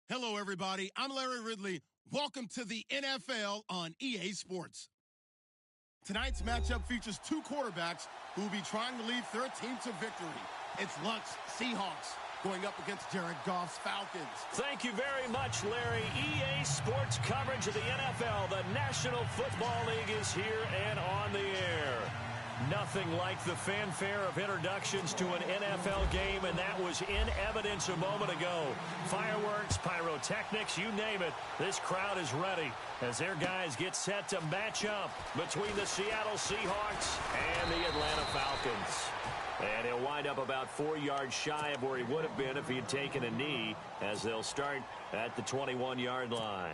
Hello, everybody. I'm Larry Ridley. Welcome to the NFL on EA Sports. Tonight's matchup features two quarterbacks who will be trying to lead their team to victory. It's Luck's Seahawks going up against Jared Goff's Falcons. Thank you very much, Larry. EA Sports coverage of the NFL. The National Football League is here and on the air. Nothing like the fanfare of introductions to an NFL game, and that was in evidence a moment ago. Fireworks, pyrotechnics, you name it. This crowd is ready as their guys get set to match up between the Seattle Seahawks and the Atlanta Falcons. And he'll wind up about 4 yards shy of where he would have been if he had taken a knee, as they'll start at the 21-yard line.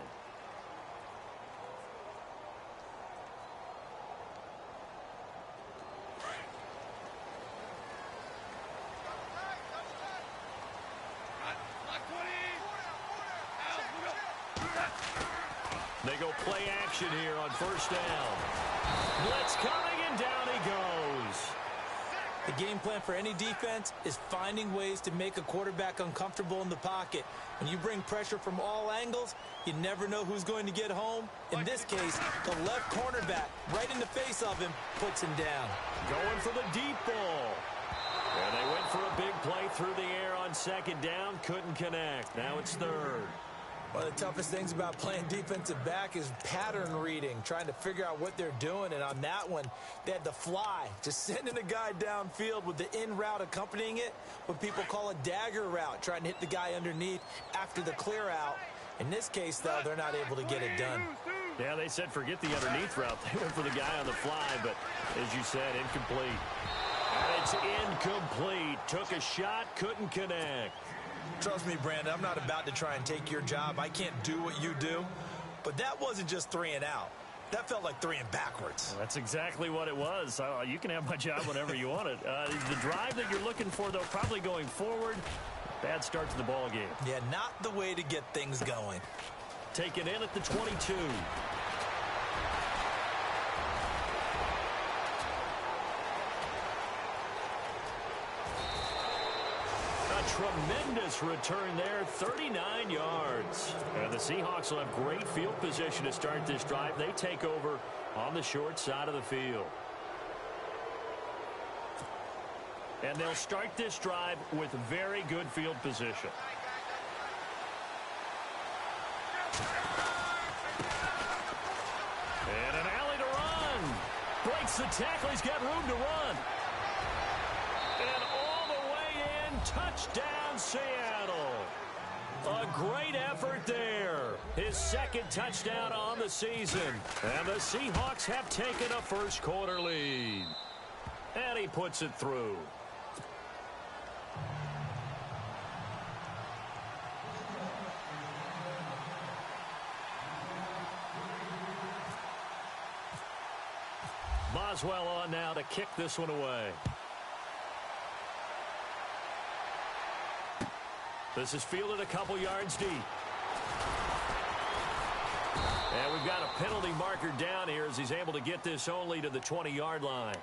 They go play action here on first down. Blitz coming, and down he goes. The game plan for any defense is finding ways to make a quarterback uncomfortable in the pocket. When you bring pressure from all angles, you never know who's going to get home. In this case, the left cornerback, right in the face of him, puts him down. Going for the deep ball. And they went for a big play through the air on second down. Couldn't connect. Now it's third. One of the toughest things about playing defensive back is pattern reading, trying to figure out what they're doing. And on that one, they had the fly, just sending a guy downfield with the in route accompanying it, what people call a dagger route, trying to hit the guy underneath after the clear out. In this case, though, they're not able to get it done. Yeah, they said forget the underneath route. They went for the guy on the fly, but as you said, incomplete. And it's incomplete. Took a shot, couldn't connect. Trust me, Brandon, I'm not about to try and take your job. I can't do what you do. But that wasn't just 3 and out. That felt like 3 and backwards. Well, that's exactly what it was. You can have my job whenever you want it. The drive that you're looking for, though, probably going forward. Bad start to the ball game. Yeah, not the way to get things going. Taken in at the 22. Tremendous return there, 39 yards. And the Seahawks will have great field position to start this drive. They take over on the short side of the field. And they'll start this drive with very good field position. And an alley to run. Breaks the tackle. He's got room to run. And all the way in, touchdown Seattle. A great effort there. His second touchdown on the season. And the Seahawks have taken a first quarter lead. And he puts it through. Boswell on now to kick this one away. This is fielded a couple yards deep. And we've got a penalty marker down here as he's able to get this only to the 20-yard line.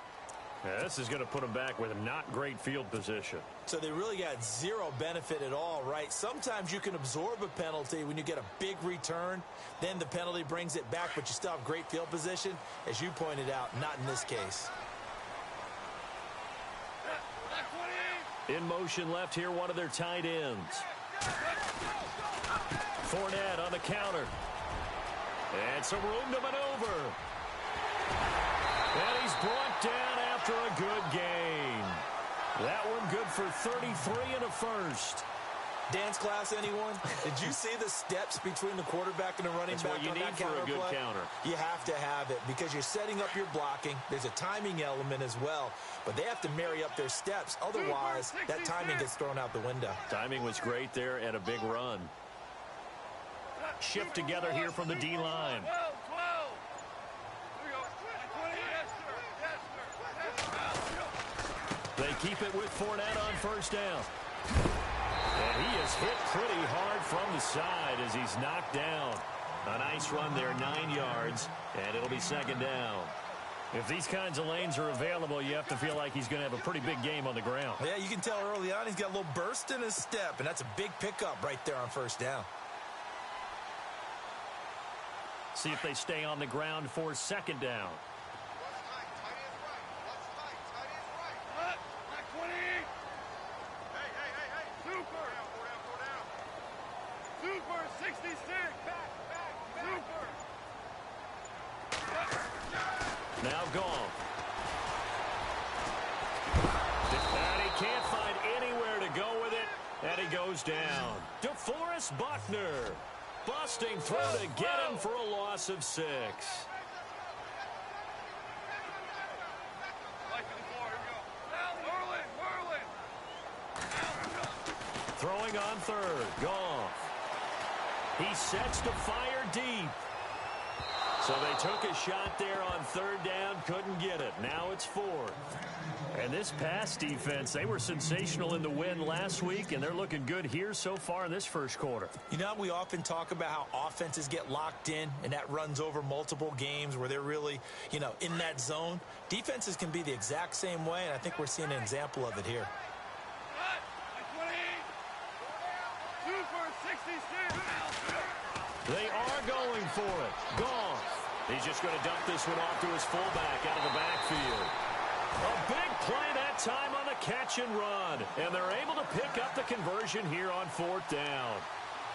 Yeah, this is going to put him back with a not great field position. So they really got zero benefit at all, right? Sometimes you can absorb a penalty when you get a big return. Then the penalty brings it back, but you still have great field position. As you pointed out, not in this case. In motion left here, one of their tight ends. Fournette on the counter. And some room to maneuver. And he's brought down after a good gain. That one good for 33 and a first. Dance class, anyone? Did you see the steps between the quarterback and the running That's back what you on need that for counter a good play? counter. You have to have it because you're setting up your blocking. There's a timing element as well, but they have to marry up their steps. Otherwise, that timing gets thrown out the window. Timing was great there and a big run. Shift together here from the D-line. They keep it with Fournette on first down. And he is hit pretty hard from the side as he's knocked down. A nice run there, 9 yards, and it'll be second down. If these kinds of lanes are available, you have to feel like he's going to have a pretty big game on the ground. Yeah, you can tell early on he's got a little burst in his step, and that's a big pickup right there on first down. See if they stay on the ground for second down. Now gone. And he can't find anywhere to go with it, and he goes down. DeForest Buckner busting through to get him for a loss of 6. Throwing on third. Goff. He sets to fire deep. So they took a shot there on third down, couldn't get it. Now it's fourth. And this pass defense, they were sensational in the win last week, and they're looking good here so far in this first quarter. You know, we often talk about how offenses get locked in, and that runs over multiple games where they're really, in that zone. Defenses can be the exact same way, and I think we're seeing an example of it here. They are going for it. Goff. He's just going to dump this one off to his fullback out of the backfield. A big play that time on the catch and run. And they're able to pick up the conversion here on fourth down.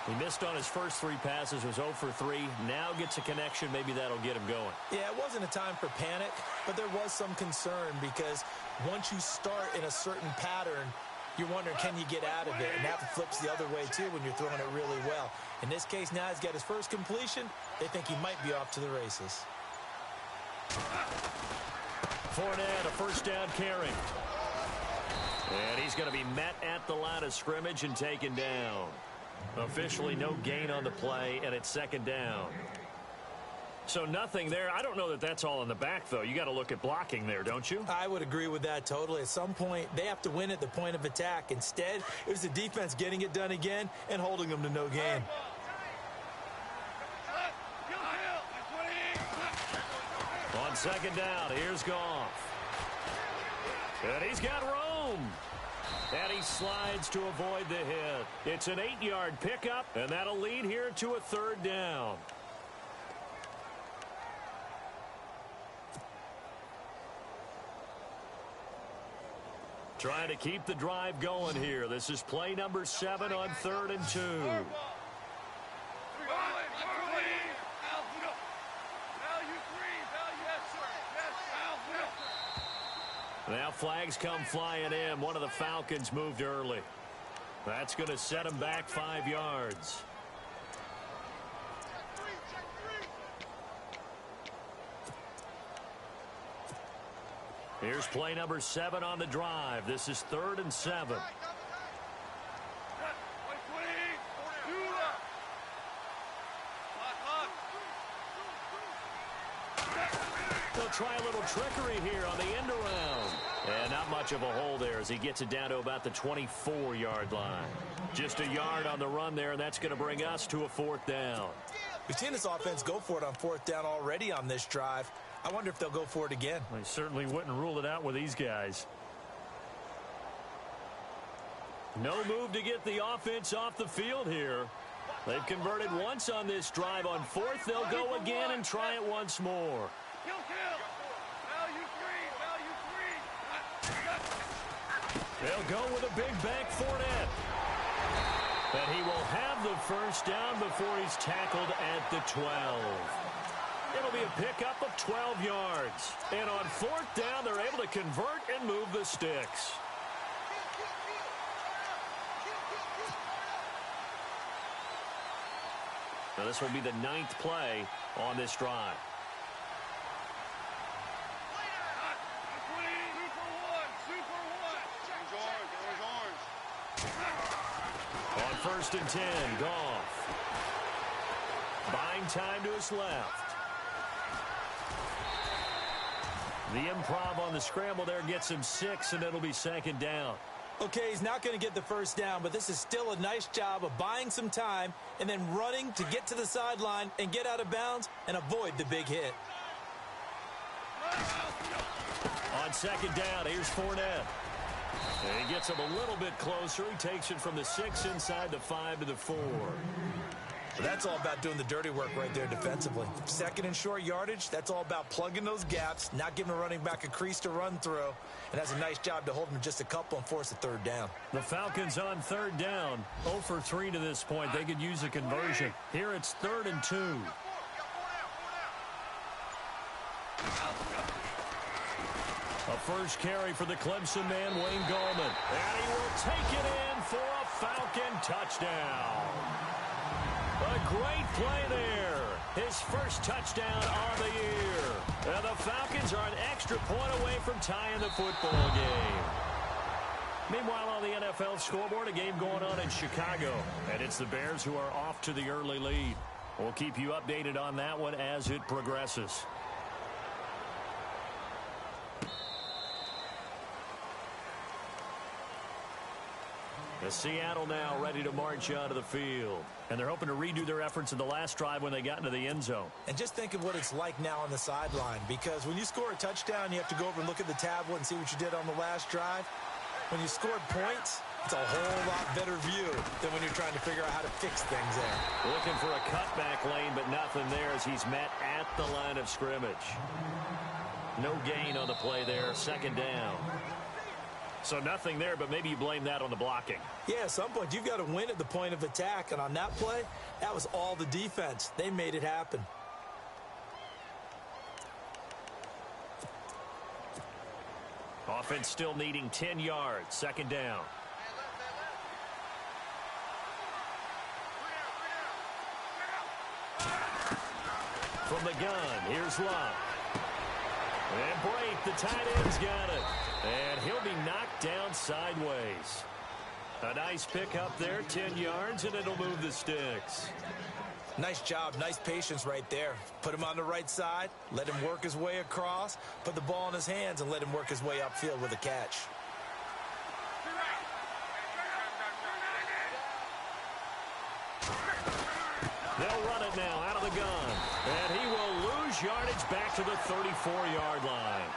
He missed on his first 3 passes, was 0 for 3. Now gets a connection. Maybe that'll get him going. Yeah, it wasn't a time for panic, but there was some concern because once you start in a certain pattern, you're wondering, can you get out of it? And that flips the other way, too, when you're throwing it really well. In this case, now he's got his first completion. They think he might be off to the races. Fournette, a first down carry. And he's going to be met at the line of scrimmage and taken down. Officially no gain on the play, and it's second down. So nothing there. I don't know that that's all in the back, though. You got to look at blocking there, don't you? I would agree with that totally. At some point, they have to win at the point of attack. Instead, it was the defense getting it done again and holding them to no gain. On second down, here's Goff. And he's got room. And he slides to avoid the hit. It's an 8-yard pickup, and that'll lead here to a third down. Trying to keep the drive going here. This is play number 7 on 3rd and 2. Now flags come flying in. One of the Falcons moved early. That's going to set him back 5 yards. Here's play number 7 on the drive. This is 3rd and 7. They'll try a little trickery here on the end around. And not much of a hole there as he gets it down to about the 24-yard line. Just a yard on the run there, and that's going to bring us to a 4th down. We've seen this offense go for it on 4th down already on this drive. I wonder if they'll go for it again. They certainly wouldn't rule it out with these guys. No move to get the offense off the field here. They've converted once on this drive. On 4th, they'll go again and try it once more. They'll go with a big back Fournette. But he will have the first down before he's tackled at the 12. It'll be a pickup of 12 yards. And on 4th down, they're able to convert and move the sticks. Now this will be the 9th play on this drive. On 1st and 10, Goff. Buying time to his left. The improv on the scramble there gets him 6, and it'll be 2nd down. Okay, he's not going to get the first down, but this is still a nice job of buying some time and then running to get to the sideline and get out of bounds and avoid the big hit. On 2nd down, here's Fournette. And he gets him a little bit closer. He takes it from the 6 inside the 5 to the 4. But that's all about doing the dirty work right there defensively. Second and short yardage, that's all about plugging those gaps, not giving a running back a crease to run through, and that's a nice job to hold them just a couple and force a third down. The Falcons on third down, 0 for 3 to this point. They could use a conversion. Here it's 3rd and 2. A first carry for the Clemson man, Wayne Gallman. And he will take it in for a Falcon touchdown. A great play there. His first touchdown on the year. And the Falcons are an extra point away from tying the football game. Meanwhile, on the NFL scoreboard, a game going on in Chicago. And it's the Bears who are off to the early lead. We'll keep you updated on that one as it progresses. The Seattle now ready to march onto the field. And they're hoping to redo their efforts in the last drive when they got into the end zone. And just think of what it's like now on the sideline, because when you score a touchdown, you have to go over and look at the tablet and see what you did on the last drive. When you scored points, it's a whole lot better view than when you're trying to figure out how to fix things there. Looking for a cutback lane, but nothing there as he's met at the line of scrimmage. No gain on the play there, 2nd down. So nothing there, but maybe you blame that on the blocking. Yeah, at some point, you've got to win at the point of attack. And on that play, that was all the defense. They made it happen. Offense still needing 10 yards. 2nd down. From the gun, here's Love. And Brate, the tight end's got it. And he'll be knocked down sideways. A nice pick up there, 10 yards, and it'll move the sticks. Nice job, nice patience right there. Put him on the right side, let him work his way across, put the ball in his hands, and let him work his way upfield with a catch. They'll run it now out of the gun. And he will lose yardage back to the 34-yard line.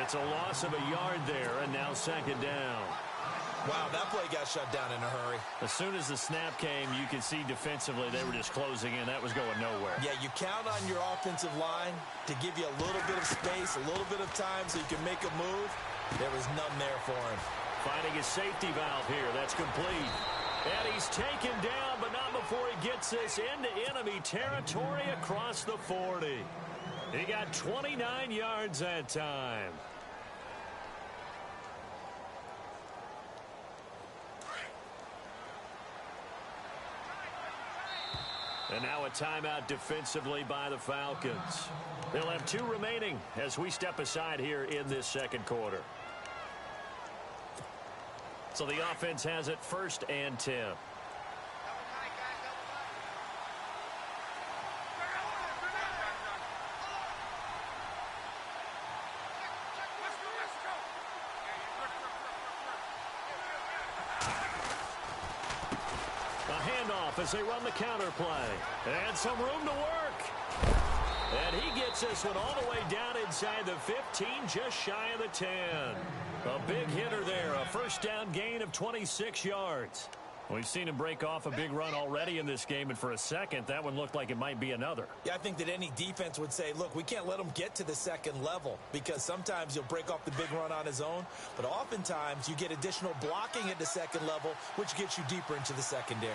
It's a loss of a yard there, and now 2nd down. Wow, that play got shut down in a hurry. As soon as the snap came, you could see defensively they were just closing in. That was going nowhere. Yeah, you count on your offensive line to give you a little bit of space, a little bit of time so you can make a move. There was none there for him. Finding his safety valve here. That's complete. And he's taken down, but not before he gets this into enemy territory across the 40. He got 29 yards that time. And now a timeout defensively by the Falcons. They'll have 2 remaining as we step aside here in this 2nd quarter. So the offense has it 1st and 10. As they run the counter play. And some room to work. And he gets this one all the way down inside the 15, just shy of the 10. A big hitter there, a 1st down gain of 26 yards. We've seen him break off a big run already in this game, and for a second, that one looked like it might be another. Yeah, I think that any defense would say, look, we can't let him get to the 2nd level, because sometimes he'll break off the big run on his own, but oftentimes you get additional blocking at the 2nd level, which gets you deeper into the secondary.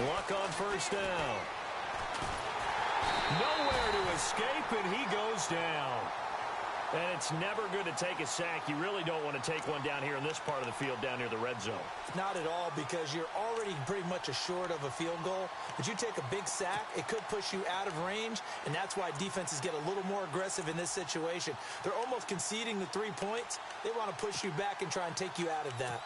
Luck on 1st down. Nowhere to escape, and he goes down. And it's never good to take a sack. You really don't want to take one down here in this part of the field down near the red zone. Not at all, because you're already pretty much assured of a field goal. But you take a big sack, it could push you out of range, and that's why defenses get a little more aggressive in this situation. They're almost conceding the 3 points. They want to push you back and try and take you out of that.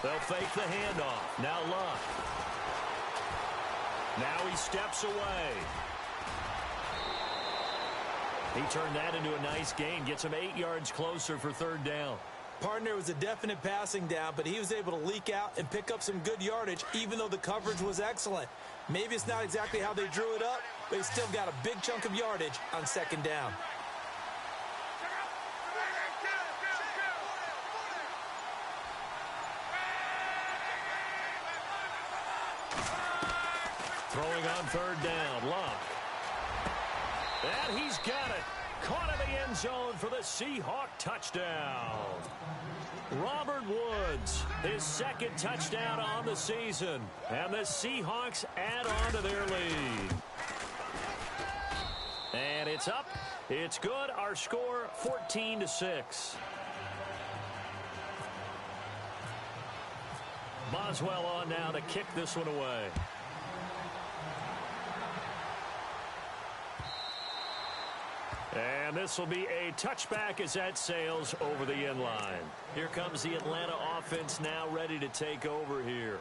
They'll fake the handoff. Now Luck. Now he steps away. He turned that into a nice gain, gets him 8 yards closer for third down. Partner was a definite passing down, but he was able to leak out and pick up some good yardage, even though the coverage was excellent. Maybe it's not exactly how they drew it up, but he still got a big chunk of yardage on second down. Throwing on third down, Locke. And he's got it. Caught in the end zone for the Seahawk touchdown. Robert Woods, his second touchdown on the season. And the Seahawks add on to their lead. And it's up. It's good. Our score, 14-6. Boswell on now to kick this one away. And this will be a touchback as that sails over the end line. Here comes the Atlanta offense now ready to take over here.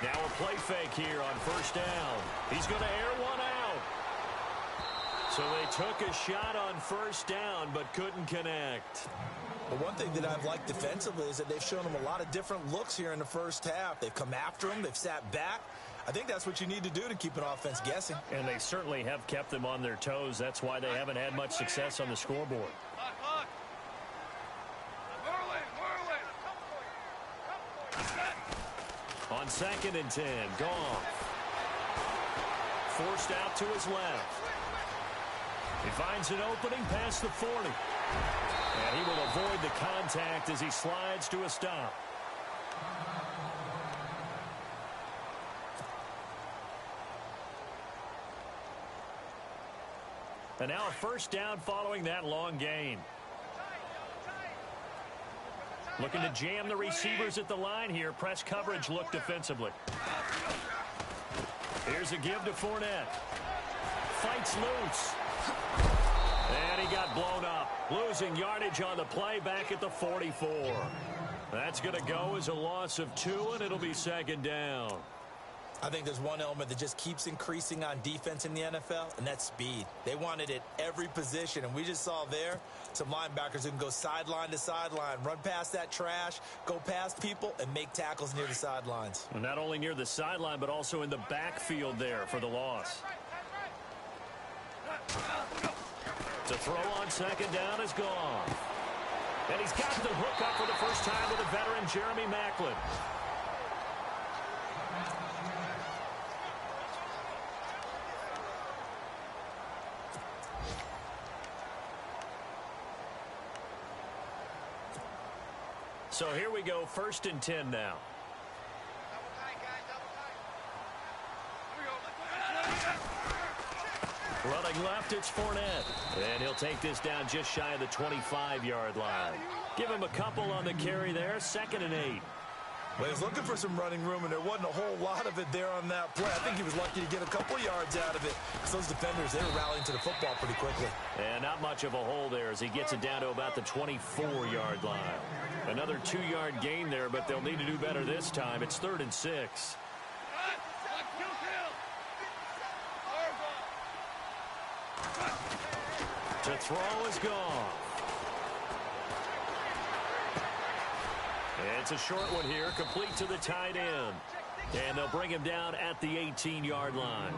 Now a play fake here on first down. He's going to air one out. So they took a shot on first down but couldn't connect. But one thing that I've liked defensively is that they've shown them a lot of different looks here in the first half. They've come after them. They've sat back. I think that's what you need to do to keep an offense guessing. And they certainly have kept them on their toes. That's why they haven't had much success on the scoreboard. On 2nd and 10, Goff. Forced out to his left. He finds an opening past the 40. And he will avoid the contact as he slides to a stop. And now a first down following that long gain. Looking to jam the receivers at the line here. Press coverage look defensively. Here's a give to Fournette. Fights loose. And he got blown up. Losing yardage on the play back at the 44. That's going to go as a loss of 2, and it'll be second down. I think there's one element that just keeps increasing on defense in the NFL, and that's speed. They want it at every position, and we just saw there some linebackers who can go sideline to sideline, run past that trash, go past people, and make tackles near the sidelines. And not only near the sideline, but also in the backfield there for the loss. To throw on second down is gone. And he's got the hook up for the first time with a veteran, Jeremy Maclin. So here we go, 1st and 10 now. Running left, it's Fournette. And he'll take this down just shy of the 25-yard line. Give him a couple on the carry there, 2nd and 8. Well, he was looking for some running room, and there wasn't a whole lot of it there on that play. I think he was lucky to get a couple yards out of it, because those defenders, they were rallying to the football pretty quickly. And not much of a hole there as he gets it down to about the 24-yard line. Another 2-yard gain there, but they'll need to do better this time. It's 3rd and 6. To throw is gone. It's a short one here, complete to the tight end. And they'll bring him down at the 18-yard line.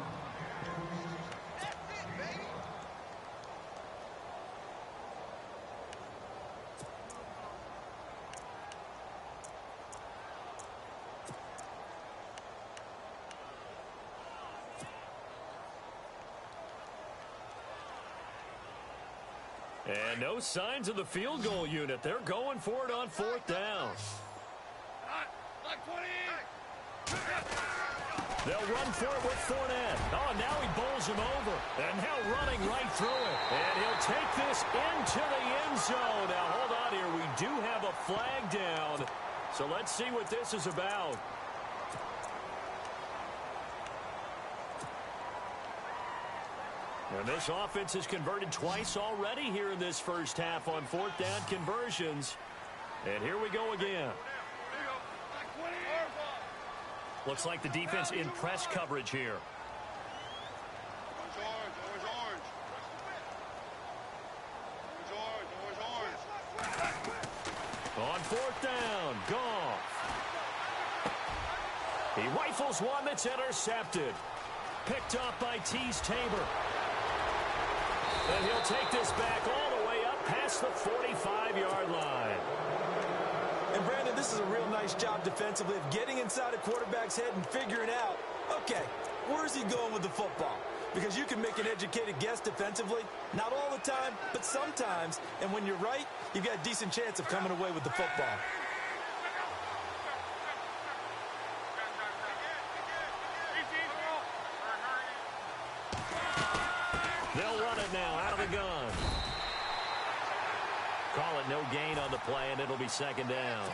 And no signs of the field goal unit. They're going for it on 4th down. They'll run for it with Fournette. Oh, now he bowls him over. And now running right through it. And he'll take this into the end zone. Now, hold on here. We do have a flag down. So let's see what this is about. And this offense has converted twice already here in this first half on 4th down conversions. And here we go again. Looks like the defense in press coverage here. On fourth down, Goff. He rifles one that's intercepted. Picked off by Tease Tabor. And he'll take this back all the way up past the 45-yard line. And Brandon, this is a real nice job defensively of getting inside a quarterback's head and figuring out, okay, where's he going with the football? Because you can make an educated guess defensively, not all the time, but sometimes. And when you're right, you've got a decent chance of coming away with the football. They'll run it now out of the gun. Call it no gain on the play, and it'll be second down.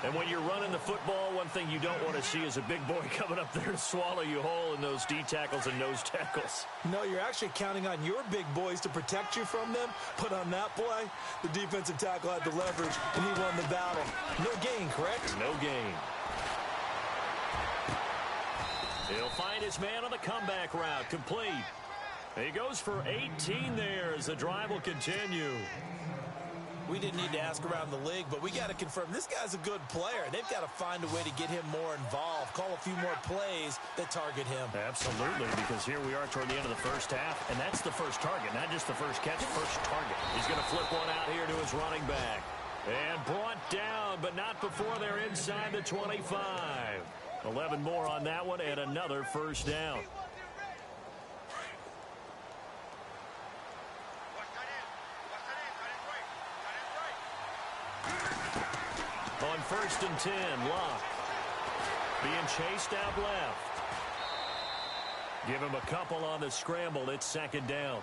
And when you're running the football, one thing you don't want to see is a big boy coming up there to swallow you whole in those D tackles and nose tackles. No, you're actually counting on your big boys to protect you from them. But on that play, the defensive tackle had the leverage, and he won the battle. No gain, correct? No gain. He'll find his man on the comeback route, complete. He goes for 18 there as the drive will continue. We didn't need to ask around the league, but we got to confirm this guy's a good player. They've got to find a way to get him more involved, call a few more plays that target him. Absolutely, because here we are toward the end of the first half, and that's the first target, not just the first catch, first target. He's going to flip one out here to his running back. And brought down, but not before they're inside the 25. 11 more on that one, and another first down. On 1st and 10, Locke being chased out left. Give him a couple on the scramble. It's second down.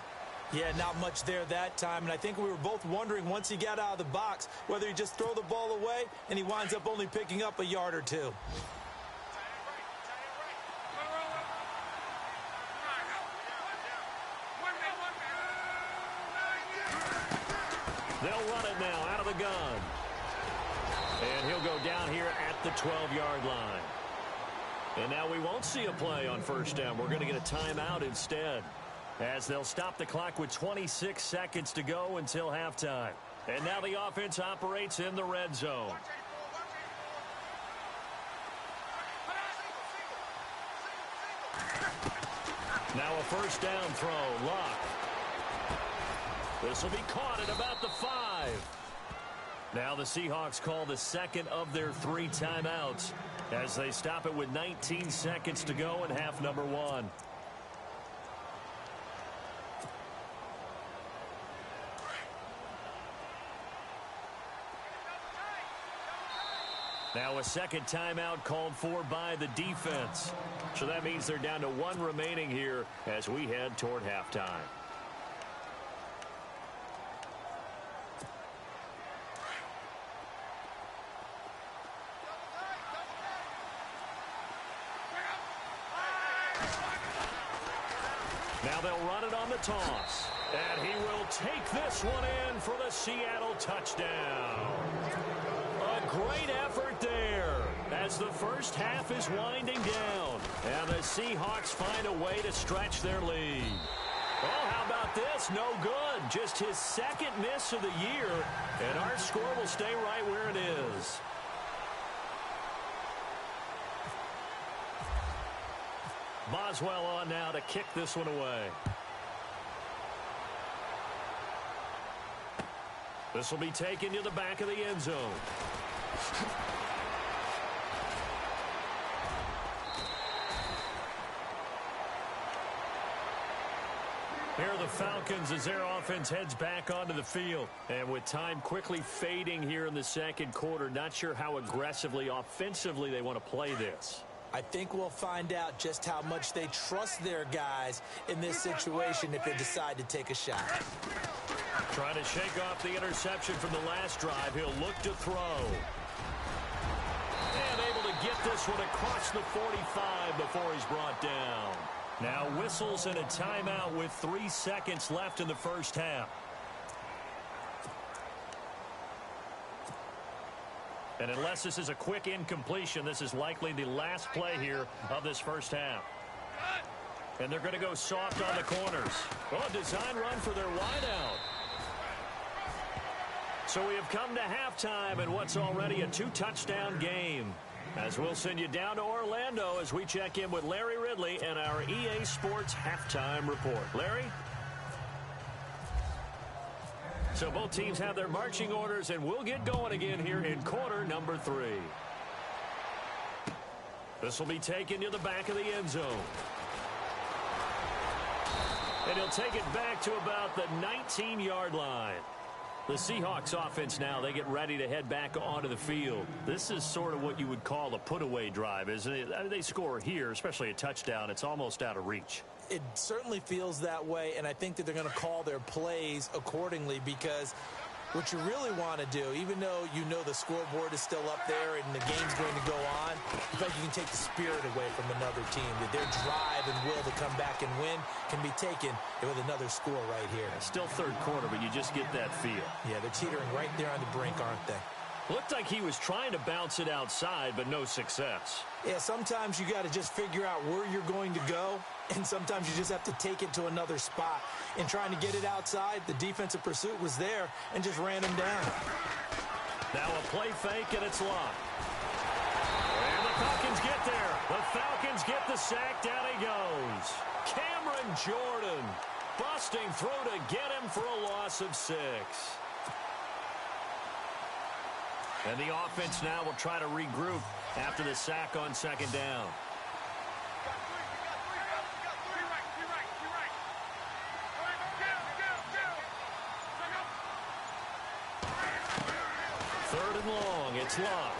Yeah, not much there that time, and I think we were both wondering once he got out of the box whether he just throw the ball away and he winds up only picking up a yard or two. They'll run it now out of the gun. And he'll go down here at the 12-yard line. And now we won't see a play on first down. We're going to get a timeout instead, as they'll stop the clock with 26 seconds to go until halftime. And now the offense operates in the red zone. Now a first down throw. Locke. This will be caught at about the 5. Now the Seahawks call the second of their 3 timeouts as they stop it with 19 seconds to go in half number 1. Now a second timeout called for by the defense. So that means they're down to 1 remaining here as we head toward halftime. Now they'll run it on the toss. And he will take this one in for the Seattle touchdown. A great effort there as the first half is winding down. And the Seahawks find a way to stretch their lead. Oh, how about this? No good. Just his second miss of the year. And our score will stay right where it is. Boswell on now to kick this one away. This will be taken to the back of the end zone. Here are the Falcons as their offense heads back onto the field. And with time quickly fading here in the second quarter, not sure how aggressively, offensively they want to play this. I think we'll find out just how much they trust their guys in this situation if they decide to take a shot. Trying to shake off the interception from the last drive. He'll look to throw. And able to get this one across the 45 before he's brought down. Now whistles and a timeout with 3 seconds left in the first half. And unless this is a quick incompletion, this is likely the last play here of this first half. And they're going to go soft on the corners. Oh, design run for their wideout. So we have come to halftime in what's already a 2-touchdown game. As we'll send you down to Orlando as we check in with Larry Ridley and our EA Sports Halftime Report. Larry? So both teams have their marching orders, and we'll get going again here in quarter number 3. This will be taken to the back of the end zone. And he'll take it back to about the 19-yard line. The Seahawks offense now, they get ready to head back onto the field. This is sort of what you would call a put-away drive, isn't it? I mean, they score here, especially a touchdown. It's almost out of reach. It certainly feels that way, and I think that they're going to call their plays accordingly, because what you really want to do, even though you know the scoreboard is still up there and the game's going to go on, I think you can take the spirit away from another team. That their drive and will to come back and win can be taken with another score right here. Still third quarter, but you just get that feel. Yeah, they're teetering right there on the brink, aren't they? Looked like he was trying to bounce it outside, but no success. Yeah, sometimes you got to just figure out where you're going to go, and sometimes you just have to take it to another spot. In trying to get it outside, the defensive pursuit was there and just ran him down. Now a play fake, and it's locked. And the Falcons get there. The Falcons get the sack. Down he goes. Cameron Jordan busting through to get him for a loss of 6. And the offense now will try to regroup after the sack on second down. Third and long, it's locked.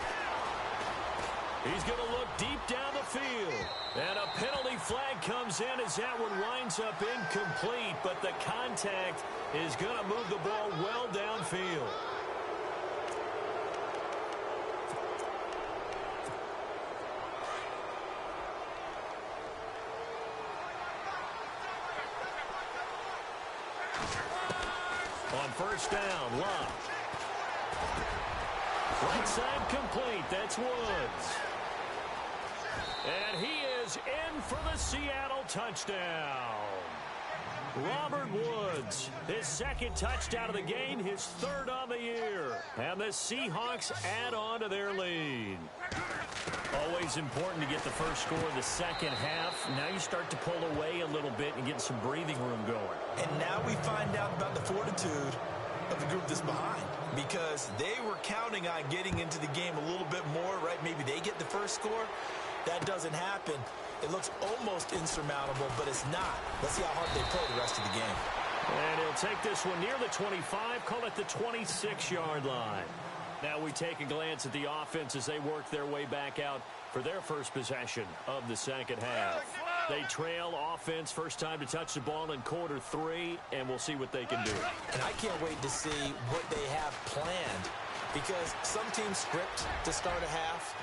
He's going to look deep down the field. And a penalty flag comes in as that one winds up incomplete, but the contact is going to move the ball well downfield. On first down, Love. Right side complete. That's Woods. And he is in for the Seattle touchdown. Robert Woods, his second touchdown of the game, his third on the year. And the Seahawks add on to their lead. Always important to get the first score of the second half. Now you start to pull away a little bit and get some breathing room going. And now we find out about the fortitude of the group that's behind, because they were counting on getting into the game a little bit more, right? Maybe they get the first score. That doesn't happen. It looks almost insurmountable, but it's not. Let's see how hard they play the rest of the game. And he'll take this one near the 25, call it the 26-yard line. Now we take a glance at the offense as they work their way back out for their first possession of the second half. They trail offense, first time to touch the ball in quarter 3, and we'll see what they can do. And I can't wait to see what they have planned, because some teams script to start a half.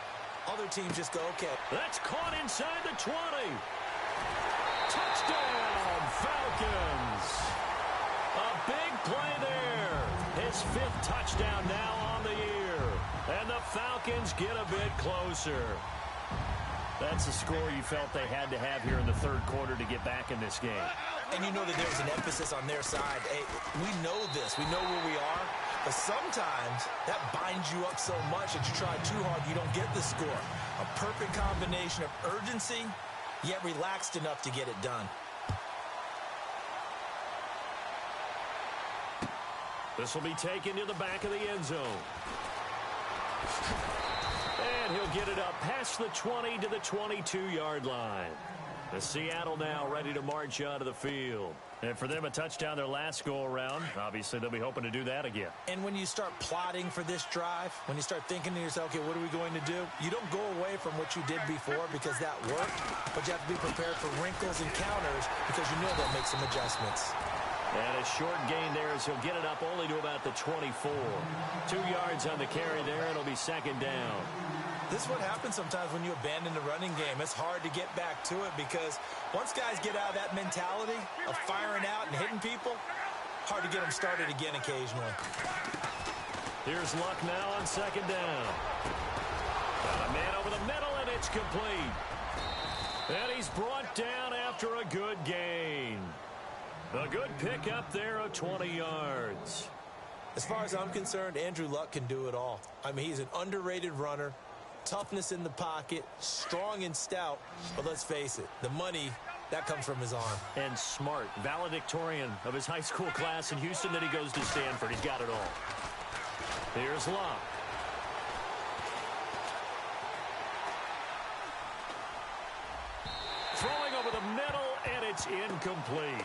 Other teams just go, okay. That's caught inside the 20. Touchdown, Falcons. A big play there. His 5th touchdown now on the year. And the Falcons get a bit closer. That's the score you felt they had to have here in the third quarter to get back in this game. And you know that there's an emphasis on their side. Hey, we know this. We know where we are. But sometimes that binds you up so much that you try too hard, you don't get the score. A perfect combination of urgency, yet relaxed enough to get it done. This will be taken to the back of the end zone. And he'll get it up past the 20 to the 22-yard line. The Seattle now ready to march onto the field. And for them, a touchdown their last go-around. Obviously, they'll be hoping to do that again. And when you start plotting for this drive, when you start thinking to yourself, okay, what are we going to do? You don't go away from what you did before because that worked, but you have to be prepared for wrinkles and counters because you know they'll make some adjustments. And a short gain there as he'll get it up only to about the 24. 2 yards on the carry there. It'll be second down. This is what happens sometimes when you abandon the running game. It's hard to get back to it because once guys get out of that mentality of firing out and hitting people, hard to get them started again occasionally. Here's Luck now on second down. Got a man over the middle, and it's complete. And he's brought down after a good gain. A good pickup there of 20 yards. As far as I'm concerned, Andrew Luck can do it all. I mean, he's an underrated runner, toughness in the pocket, strong and stout. But let's face it, the money, that comes from his arm. And smart, valedictorian of his high school class in Houston. Then he goes to Stanford. He's got it all. Here's Luck. Throwing over the middle, and it's incomplete.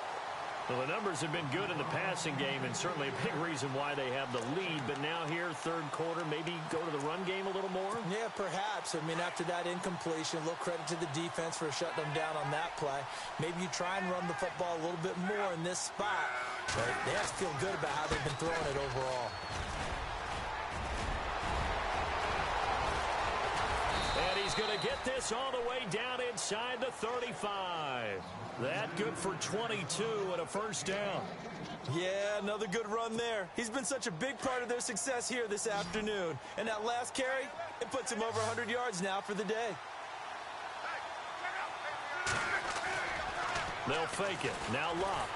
Well, the numbers have been good in the passing game, and certainly a big reason why they have the lead. But now here, third quarter, maybe go to the run game a little more? Yeah, perhaps. I mean, after that incompletion, a little credit to the defense for shutting them down on that play. Maybe you try and run the football a little bit more in this spot. But they have to feel good about how they've been throwing it overall. And he's going to get this all the way down inside the 35. That good for 22 and a first down. Yeah, another good run there. He's been such a big part of their success here this afternoon. And that last carry, it puts him over 100 yards now for the day. They'll fake it. Now Luck.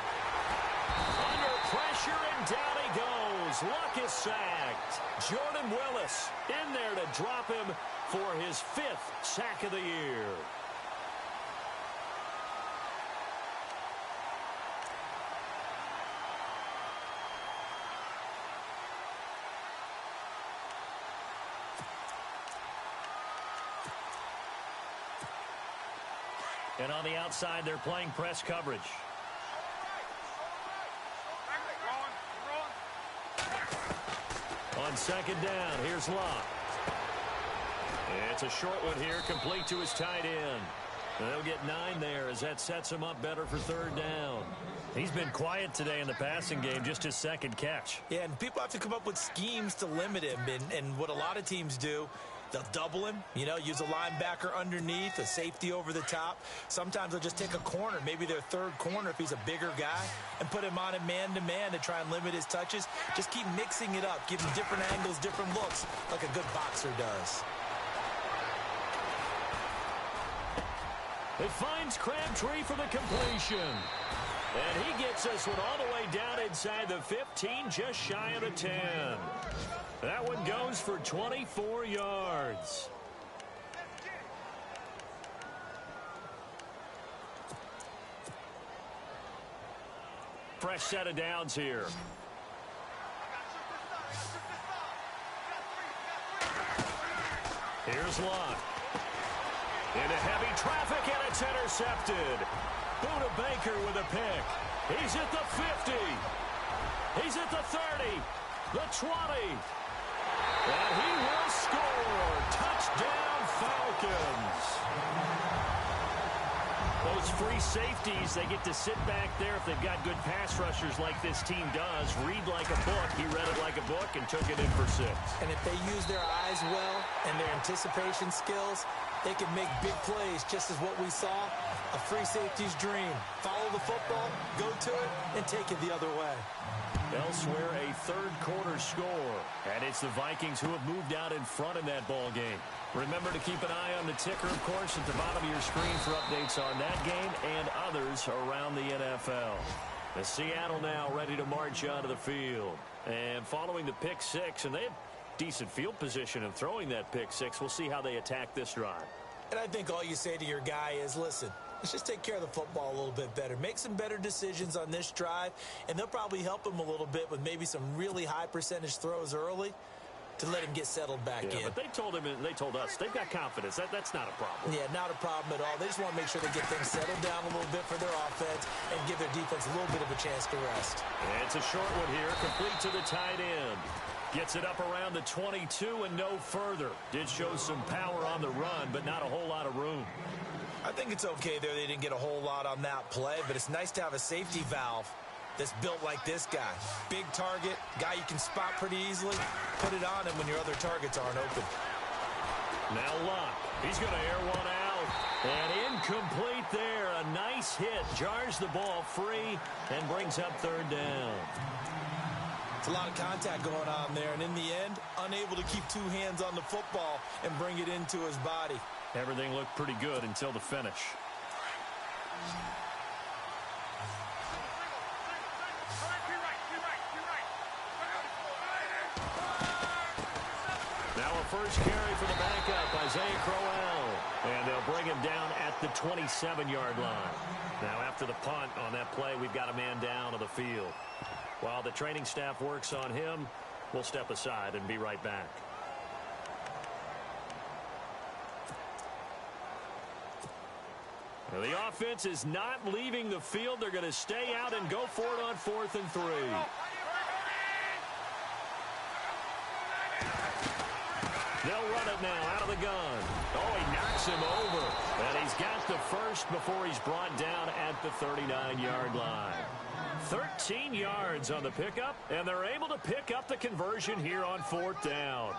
Under pressure, and down he goes. Luck is sacked. Jordan Willis in there to drop him for his 5th sack of the year. And on the outside, they're playing press coverage. On second down, here's Luck. It's a short one here, complete to his tight end. They'll get 9 there as that sets him up better for third down. He's been quiet today in the passing game, just his second catch. Yeah, and people have to come up with schemes to limit him. And what a lot of teams do, they'll double him, you know, use a linebacker underneath, a safety over the top. Sometimes they'll just take a corner, maybe their third corner if he's a bigger guy, and put him on a man-to-man to try and limit his touches. Just keep mixing it up, give him different angles, different looks, like a good boxer does. It finds Crabtree for the completion. And he gets this one all the way down inside the 15, just shy of the 10. That one goes for 24 yards. Fresh set of downs here. Here's Luck. Into heavy traffic, and it's intercepted. Buda Baker with a pick. He's at the 50. He's at the 30. The 20. And he will score. Touchdown, Falcons. Those free safeties, they get to sit back there if they've got good pass rushers like this team does. Read like a book. He read it like a book and took it in for 6. And if they use their eyes well and their anticipation skills, they can make big plays, just as what we saw, a free safety's dream. Follow the football, go to it, and take it the other way. Elsewhere, a third quarter score. And it's the Vikings who have moved out in front in that ball game. Remember to keep an eye on the ticker, of course, at the bottom of your screen for updates on that game and others around the NFL. The Seattle now ready to march onto the field. And following the pick 6, and they have decent field position of throwing that pick 6. We'll see how they attack this drive. And I think all you say to your guy is, listen, let's just take care of the football a little bit better. Make some better decisions on this drive, and they'll probably help him a little bit with maybe some really high percentage throws early to let him get settled back in. But they told him, and they told us, they've got confidence. That's not a problem. Yeah, not a problem at all. They just want to make sure they get things settled down a little bit for their offense and give their defense a little bit of a chance to rest. And it's a short one here, complete to the tight end. Gets it up around the 22 and no further. Did show some power on the run, but not a whole lot of room. I think it's okay there. They didn't get a whole lot on that play, but it's nice to have a safety valve that's built like this guy. Big target, guy you can spot pretty easily. Put it on him when your other targets aren't open. Now Luck. He's going to air one out. And incomplete there. A nice hit. Jars the ball free and brings up third down. A lot of contact going on there, and in the end, unable to keep two hands on the football and bring it into his body. Everything looked pretty good until the finish. Now a first carry for the backup, Isaiah Crowell. And they'll bring him down at the 27-yard line. Now after the punt on that play, we've got a man down on the field. While the training staff works on him, we'll step aside and be right back. Now the offense is not leaving the field. They're going to stay out and go for it on 4th and 3. They'll run it now out of the gun. Oh, he knocks him over. And he's got the first before he's brought down at the 39-yard line. 13 yards on the pickup, and they're able to pick up the conversion here on 4th down.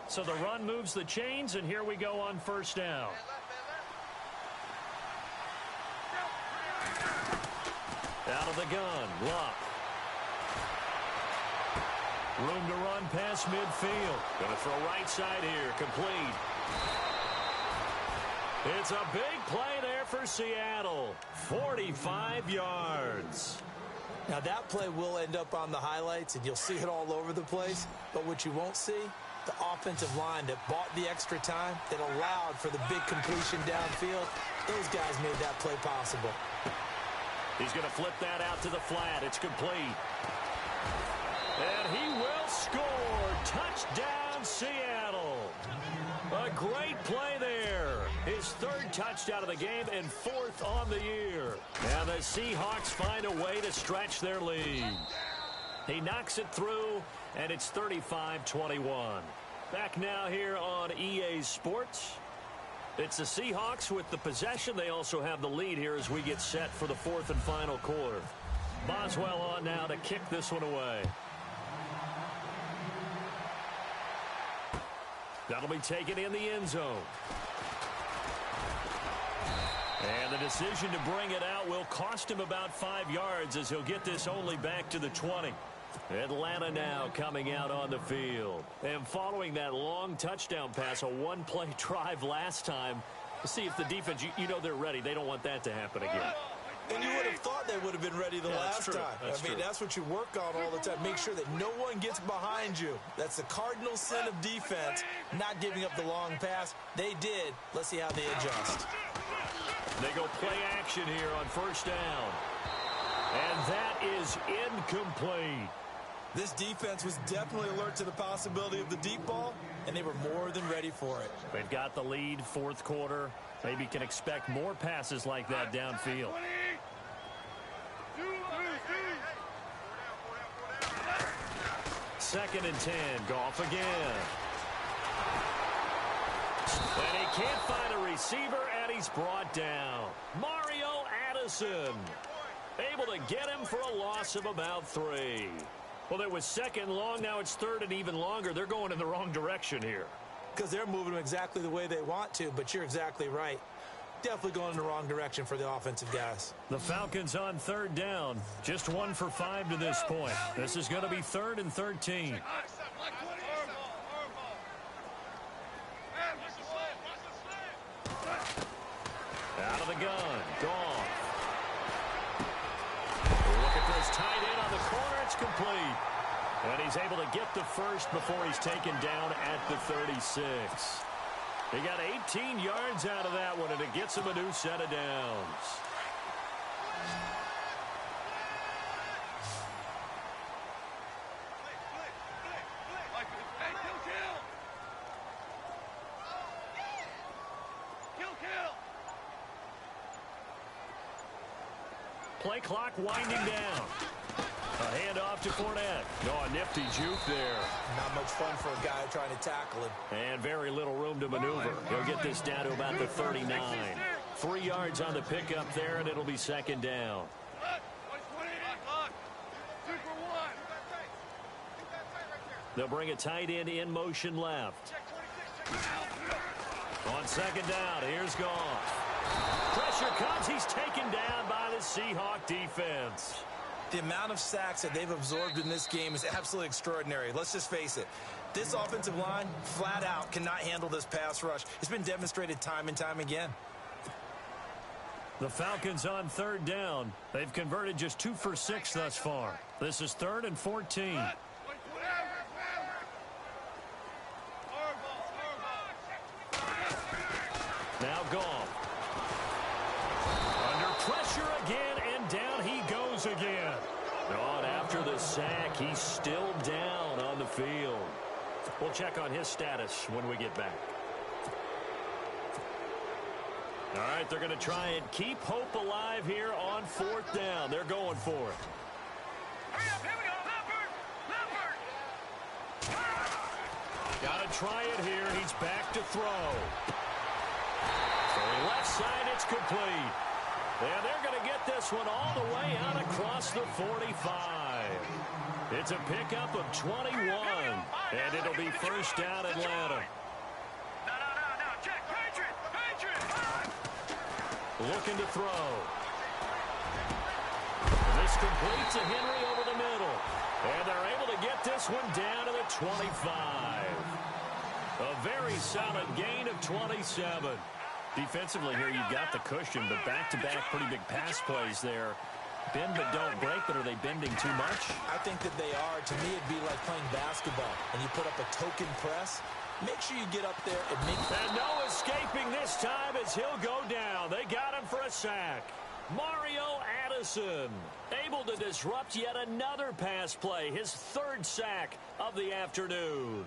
So the run moves the chains, and here we go on 1st down. Out of the gun, Luck. Room to run past midfield. Going to throw right side here, complete. It's a big play there for Seattle. 45 yards. Now that play will end up on the highlights, and you'll see it all over the place. But what you won't see, the offensive line that bought the extra time, that allowed for the big completion downfield, those guys made that play possible. He's going to flip that out to the flat. It's complete. And he will score. Touchdown, Seattle. A great play there. His 3rd touchdown of the game and 4th on the year. And the Seahawks find a way to stretch their lead. He knocks it through, and it's 35-21. Back now here on EA Sports. It's the Seahawks with the possession. They also have the lead here as we get set for the 4th and final quarter. Boswell on now to kick this one away. That'll be taken in the end zone. And the decision to bring it out will cost him about 5 yards as he'll get this only back to the 20. Atlanta now coming out on the field. And following that long touchdown pass, a one-play drive last time, see if the defense, you know they're ready. They don't want that to happen again. And you would have thought they would have been ready the last time. I mean, that's what you work on all the time. Make sure that no one gets behind you. That's the cardinal sin of defense, not giving up the long pass. They did. Let's see how they adjust. They go play action here on 1st down. And that is incomplete. This defense was definitely alert to the possibility of the deep ball, and they were more than ready for it. They've got the lead, 4th quarter. Maybe can expect more passes like that downfield. 2nd and 10. Goff again. And he can't find a receiver, and he's brought down. Mario Addison able to get him for a loss of about 3. Well, it was 2nd long. Now it's 3rd and even longer. They're going in the wrong direction here. Because they're moving them exactly the way they want to, but you're exactly right. Definitely going in the wrong direction for the offensive guys. The Falcons on 3rd down. Just 1 for 5 to this point. This is going to be 3rd and 13. Out of the gun. Goff. Looking for his tight end on the corner. It's complete. And he's able to get the first before he's taken down at the 36. He got 18 yards out of that one, and it gets him a new set of downs. Play clock winding down. A handoff to Fournette. Oh, a nifty juke there. Not much fun for a guy trying to tackle him. And very little room to maneuver. He'll get this down to about the 39. 3 yards on the pickup there, and it'll be 2nd down. They'll bring a tight end in motion left. On 2nd down, here's Goff. Pressure comes. He's he's taken down by the Seahawk defense. The amount of sacks that they've absorbed in this game is absolutely extraordinary. Let's just face it. This offensive line, flat out, cannot handle this pass rush. It's been demonstrated time and time again. The Falcons on third down. They've converted just 2 for 6 thus far. This is 3rd and 14. Now Goff. Under pressure again, and down he goes again. And after the sack, he's still down on the field. We'll check on his status when we get back. All right, they're going to try and keep hope alive here on 4th down. They're going for it. Hurry up, here we go, Leopard! Got to try it here. He's back to throw. From left side, it's complete. And they're going to get this one all the way out across the 45. It's a pickup of 21, and it'll be first down Atlanta. No, check, Patriot! Looking to throw. This completes to Henry over the middle. And they're able to get this one down to the 25. A very solid gain of 27. Defensively here, you've got the cushion, but back-to-back pretty big pass plays there. Bend but don't break, but are they bending too much? I think that they are. To me, it'd be like playing basketball, and you put up a token press. Make sure you get up there and make... And no escaping this time as he'll go down. They got him for a sack. Mario Addison able to disrupt yet another pass play. His 3rd sack of the afternoon.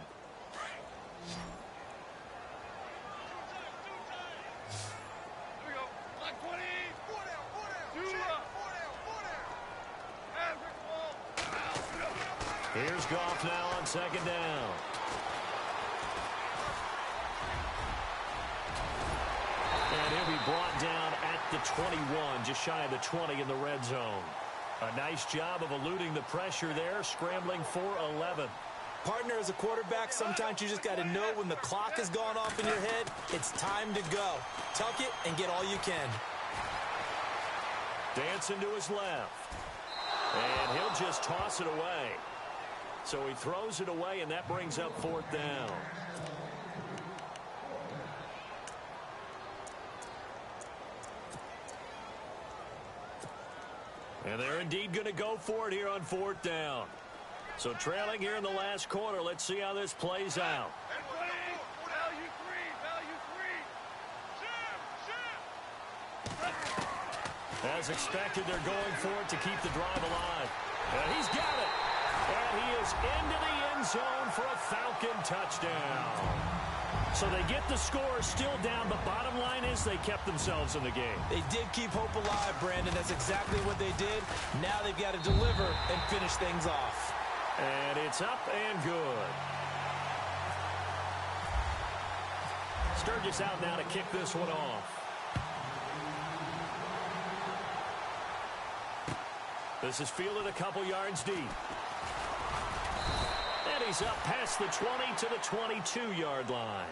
Here's Goff now on 2nd down. And he'll be brought down at the 21, just shy of the 20 in the red zone. A nice job of eluding the pressure there, scrambling for 11. Partner, as a quarterback, sometimes you just got to know when the clock has gone off in your head, it's time to go. Tuck it and get all you can. Dancing to his left. And he'll just toss it away. So he throws it away, and that brings up 4th down. And they're indeed going to go for it here on 4th down. So trailing here in the last quarter. Let's see how this plays out. As expected, they're going for it to keep the drive alive. And he's got it. And he is into the end zone for a Falcon touchdown. So they get the score still down, but bottom line is they kept themselves in the game. They did keep hope alive, Brandon. That's exactly what they did. Now they've got to deliver and finish things off. And it's up and good. Sturgis out now to kick this one off. This is fielded a couple yards deep. And he's up past the 20 to the 22-yard line.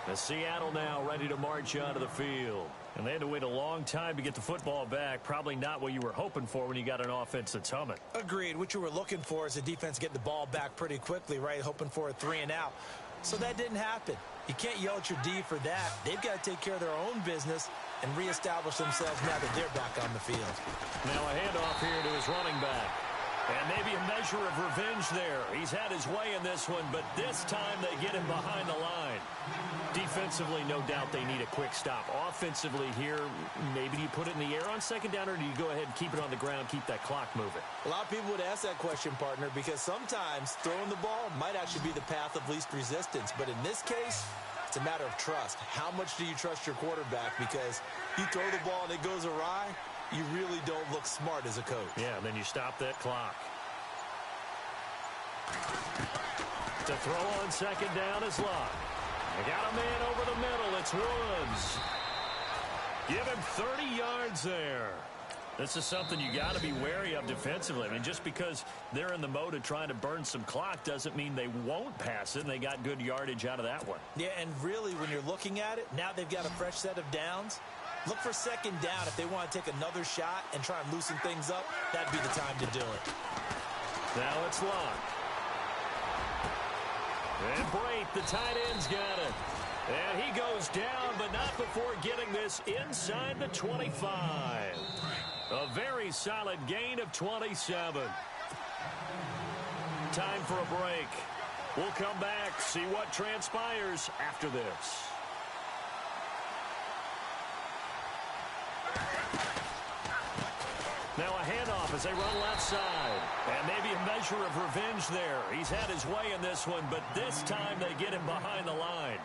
As Seattle now ready to march onto the field. And they had to wait a long time to get the football back. Probably not what you were hoping for when you got an offense that's humming. Agreed. What you were looking for is the defense getting the ball back pretty quickly, right? Hoping for a 3-and-out. So that didn't happen. You can't yell at your D for that. They've got to take care of their own business and reestablish themselves now that they're back on the field. Now a handoff here to his running back. And maybe a measure of revenge there. He's had his way in this one, but this time they get him behind the line. Defensively, no doubt they need a quick stop. Offensively here, maybe you put it in the air on 2nd down, or do you go ahead and keep it on the ground, keep that clock moving? A lot of people would ask that question, partner, because sometimes throwing the ball might actually be the path of least resistance. But in this case, it's a matter of trust. How much do you trust your quarterback? Because you throw the ball and it goes awry, you really don't look smart as a coach. Yeah, and then you stop that clock. To throw on 2nd down is Locke. They got a man over the middle. It's Woods. Give him 30 yards there. This is something you got to be wary of defensively. I mean, just because they're in the mode of trying to burn some clock doesn't mean they won't pass it, and they got good yardage out of that one. Yeah, and really, when you're looking at it, now they've got a fresh set of downs. Look for second down. If they want to take another shot and try and loosen things up, that'd be the time to do it. Now it's Locke. And Brate, the tight end's got it. And he goes down, but not before getting this inside the 25. A very solid gain of 27. Time for a break. We'll come back, see what transpires after this. Now a handoff as they run left side. And maybe a measure of revenge there. He's had his way in this one, but this time they get him behind the line.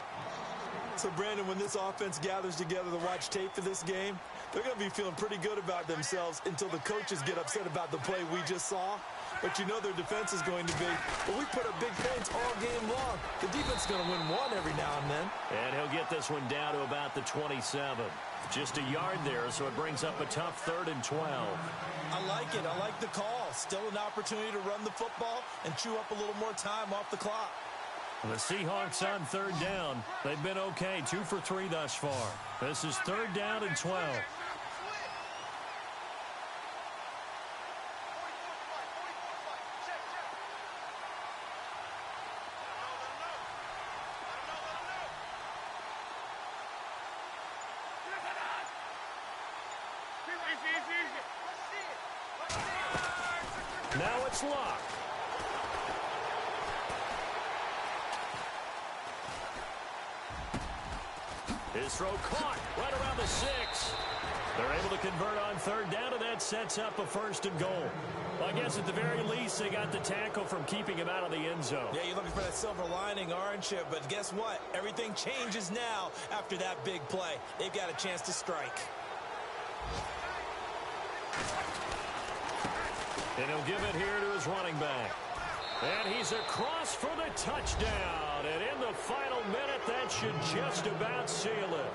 So, Brandon, when this offense gathers together to watch tape for this game, they're going to be feeling pretty good about themselves until the coaches get upset about the play we just saw. But you know their defense is going to be, well, we put up big points all game long. The defense is going to win one every now and then. And he'll get this one down to about the 27. Just a yard there, so it brings up a tough 3rd and 12. I like it. I like the call. Still an opportunity to run the football and chew up a little more time off the clock. The Seahawks on 3rd down. They've been okay, 2 for 3 thus far. This is 3rd down and 12. Now it's Locke. His throw caught right around the 6. They're able to convert on 3rd down, and that sets up a 1st and goal. Well, I guess at the very least they got the tackle from keeping him out of the end zone. Yeah, you're looking for that silver lining, aren't you? But guess what? Everything changes now after that big play. They've got a chance to strike. And he'll give it here to his running back. And he's across for the touchdown. And in the final minute, that should just about seal it.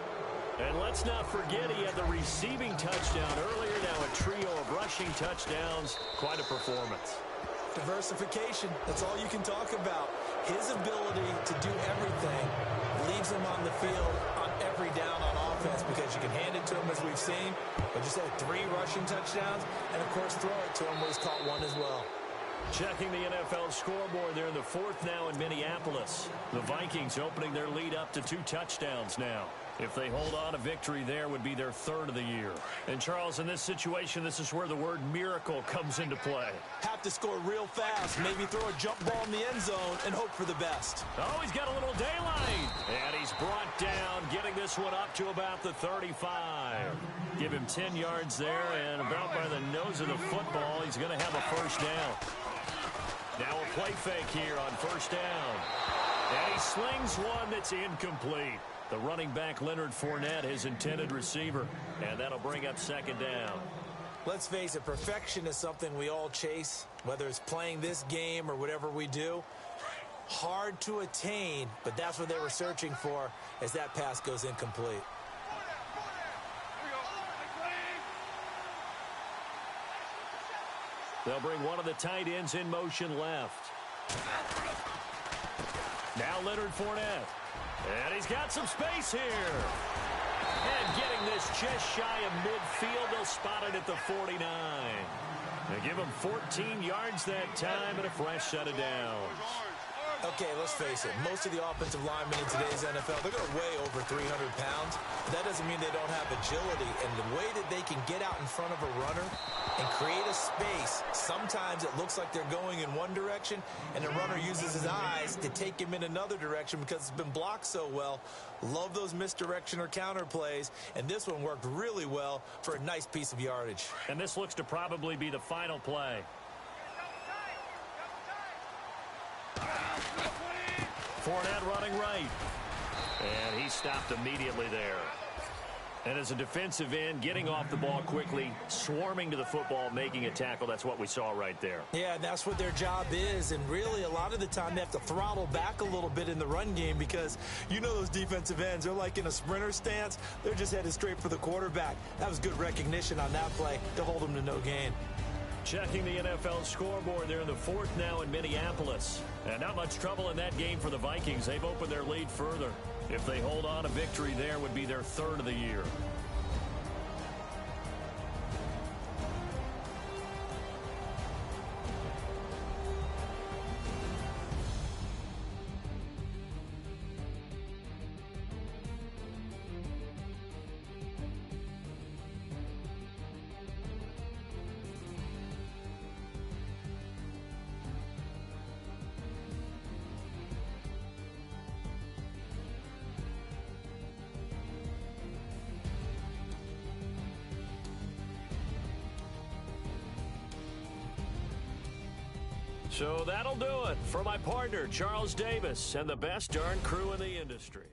And let's not forget he had the receiving touchdown earlier. Now a trio of rushing touchdowns. Quite a performance. Diversification. That's all you can talk about. His ability to do everything leaves him on the field on every down on offense because you can hand it to him as we've seen. But you said 3 rushing touchdowns and, of course, throw it to him where he's caught 1 as well. Checking the NFL scoreboard, they're in the 4th now in Minneapolis. The Vikings opening their lead up to 2 touchdowns now. If they hold on, a victory there would be their 3rd of the year. And, Charles, in this situation, this is where the word miracle comes into play. Have to score real fast, maybe throw a jump ball in the end zone and hope for the best. Oh, he's got a little daylight. And he's brought down, getting this one up to about the 35. Give him 10 yards there, and about by the nose of the football, he's going to have a 1st down. Now a play fake here on 1st down. And he slings one that's incomplete. The running back, Leonard Fournette, his intended receiver. And that'll bring up 2nd down. Let's face it, perfection is something we all chase, whether it's playing this game or whatever we do. Hard to attain, but that's what they were searching for as that pass goes incomplete. They'll bring one of the tight ends in motion left. Now Leonard Fournette. And he's got some space here. And getting this just shy of midfield, they'll spot it at the 49. They give him 14 yards that time and a fresh set of downs. Okay, let's face it. Most of the offensive linemen in today's NFL, they're going to weigh over 300 pounds. But that doesn't mean they don't have agility. And the way that they can get out in front of a runner and create a space, sometimes it looks like they're going in one direction, and the runner uses his eyes to take him in another direction because it's been blocked so well. Love those misdirection or counter plays, and this one worked really well for a nice piece of yardage. And this looks to probably be the final play. Fournette running right. And he stopped immediately there. And as a defensive end, getting off the ball quickly, swarming to the football, making a tackle, that's what we saw right there. Yeah, and that's what their job is. And really, a lot of the time, they have to throttle back a little bit in the run game because you know those defensive ends, they're like in a sprinter stance. They're just headed straight for the quarterback. That was good recognition on that play to hold them to no gain. Checking the NFL scoreboard, they're in the 4th now in Minneapolis. And not much trouble in that game for the Vikings. They've opened their lead further. If they hold on, a victory there would be their 3rd of the year. So that'll do it for my partner, Charles Davis, and the best darn crew in the industry.